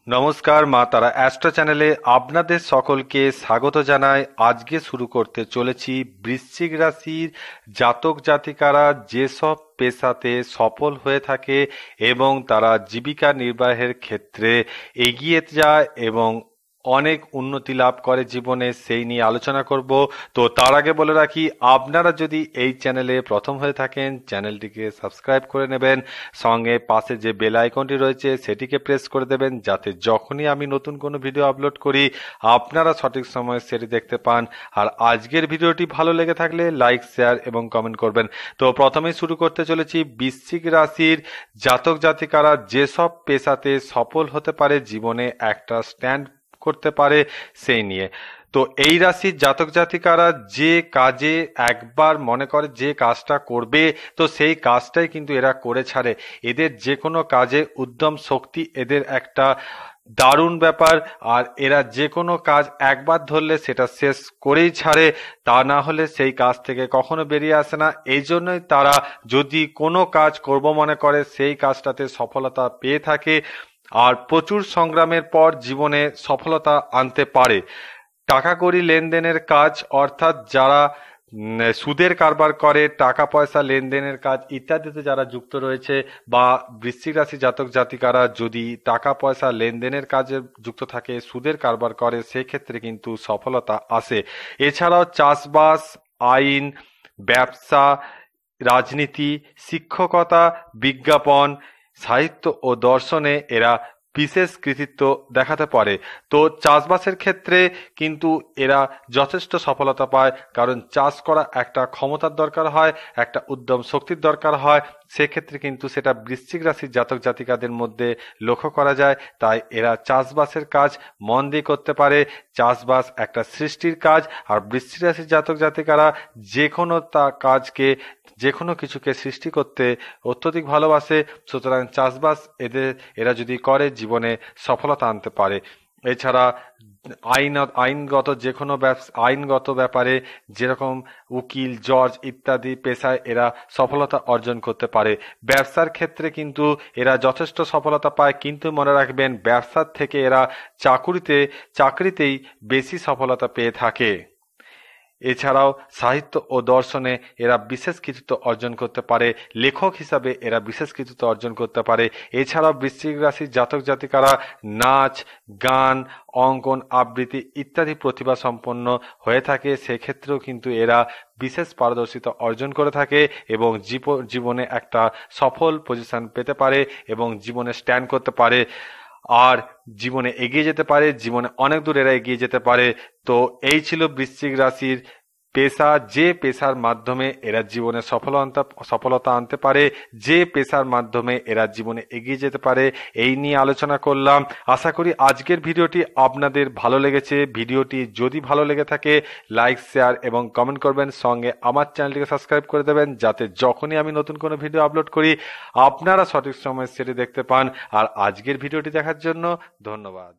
নমস্কার, মা তারা অ্যাস্ট্রো চ্যানেলে আপনাদের সকলকে স্বাগত জানাই। আজকে শুরু করতে চলেছি বৃশ্চিক রাশির জাতক জাতিকারা যেসব পেশাতে সফল হয়ে থাকে এবং তারা জীবিকা নির্বাহের ক্ষেত্রে এগিয়ে যায় এবং অনেক উন্নতি লাভ করে জীবনে, সেই নিয়ে আলোচনা করব। তো তার আগে বলে রাখি, আপনারা যদি এই চ্যানেলে প্রথম হয়ে থাকেন চ্যানেলটিকে সাবস্ক্রাইব করে নেবেন, সঙ্গে পাশে যে বেল আইকনটি রয়েছে সেটিকে প্রেস করে দেবেন, যাতে যখনই আমি নতুন কোনো ভিডিও আপলোড করি আপনারা সঠিক সময়ে সেটি দেখতে পান। আর আজকের ভিডিওটি ভালো লেগে থাকলে লাইক, শেয়ার এবং কমেন্ট করবেন। তো প্রথমেই শুরু করতে চলেছি বৃশ্চিক রাশির জাতক জাতিকারা যেসব পেশাতে সফল হতে পারে জীবনে, একটা স্ট্যান্ড করতে পারে সেই নিয়ে। তো এই রাশির জাতক জাতিকারা যে কাজে একবার মনে করে যে কাজটা করবে, তো সেই কাজটাই কিন্তু এরা করে ছাড়ে। এদের যে কোনো কাজে উদ্যম শক্তি এদের একটা দারুণ ব্যাপার। আর এরা যে কোনো কাজ একবার ধরলে সেটা শেষ করেই ছাড়ে, তা না হলে সেই কাজ থেকে কখনো বেরিয়ে আসে না। এই জন্যই তারা যদি কোনো কাজ করব মনে করে সেই কাজটাতে সফলতা পেয়ে থাকে আর প্রচুর সংগ্রামের পর জীবনে সফলতা আনতে পারে। টাকা কড়ি লেনদেনের কাজ, অর্থাৎ যারা সুদের কারবার করে, টাকা পয়সা লেনদেনের কাজ ইত্যাদিতে যারা যুক্ত রয়েছে, বা বৃশ্চিক রাশি জাতক জাতিকারা যদি টাকা পয়সা লেনদেনের কাজে যুক্ত থাকে, সুদের কারবার করে, সেক্ষেত্রে কিন্তু সফলতা আসে। এছাড়াও চাষবাস, আইন, ব্যবসা, রাজনীতি, শিক্ষকতা, বিজ্ঞাপন, সাহিত্য ও দর্শনে এরা বিশেষ কৃতিত্ব দেখাতে পারে। তো চাষবাসের ক্ষেত্রে কিন্তু এরা যথেষ্ট সফলতা পায়, কারণ চাষ করা একটা ক্ষমতার দরকার হয়, একটা উদ্যম শক্তির দরকার হয়। সেক্ষেত্রে কিন্তু সেটা বৃশ্চিক রাশির জাতক জাতিকাদের মধ্যে লক্ষ্য করা যায়। তাই এরা চাষবাসের কাজ মন দিয়ে করতে পারে। চাষবাস একটা সৃষ্টির কাজ, আর বৃশ্চিক রাশির জাতক জাতিকারা যে কোনো কাজকে, যে কোনো কিছুকে সৃষ্টি করতে অত্যধিক ভালোবাসে। সুতরাং চাষবাস এরা যদি করে জীবনে সফলতা আনতে পারে। এছাড়া আইনগত যে কোনো আইনগত ব্যাপারে, যেরকম উকিল, জজ ইত্যাদি পেশায় এরা সফলতা অর্জন করতে পারে। ব্যবসার ক্ষেত্রে কিন্তু এরা যথেষ্ট সফলতা পায়, কিন্তু মনে রাখবেন ব্যবসার থেকে এরা চাকরিতেই বেশি সফলতা পেয়ে থাকে। এছাড়াও সাহিত্য ও দর্শনে এরা বিশেষ কৃতিত্ব অর্জন করতে পারে, লেখক হিসাবে এরা বিশেষ কৃতিত্ব অর্জন করতে পারে। এছাড়াও বৃশ্চিক রাশির জাতক জাতিকারা নাচ, গান, অঙ্কন, আবৃত্তি ইত্যাদি প্রতিভা সম্পন্ন হয়ে থাকে, সেক্ষেত্রেও কিন্তু এরা বিশেষ পারদর্শিতা অর্জন করে থাকে এবং জীবনে একটা সফল পজিশন পেতে পারে এবং জীবনে স্ট্যান্ড করতে পারে আর জীবনে এগিয়ে যেতে পারে। জীবনে অনেক দূর এরা এগিয়ে যেতে পারে। তো এই ছিল বৃশ্চিক রাশির পেশা, যে পেশার মাধ্যমে এরা জীবনে সফলতা আনতে পারে, যে পেশার মাধ্যমে এরা জীবনে এগিয়ে যেতে পারে, এই নিয়ে আলোচনা করলাম। আশা করি আজকের ভিডিওটি আপনাদের ভালো লেগেছে। ভিডিওটি যদি ভালো লেগে থাকে লাইক, শেয়ার এবং কমেন্ট করবেন, সঙ্গে আমার চ্যানেলটিকে সাবস্ক্রাইব করে দেবেন, যাতে যখনই আমি নতুন কোনো ভিডিও আপলোড করি আপনারা সঠিক সময়ে সেটি দেখতে পান। আর আজকের ভিডিওটি দেখার জন্য ধন্যবাদ।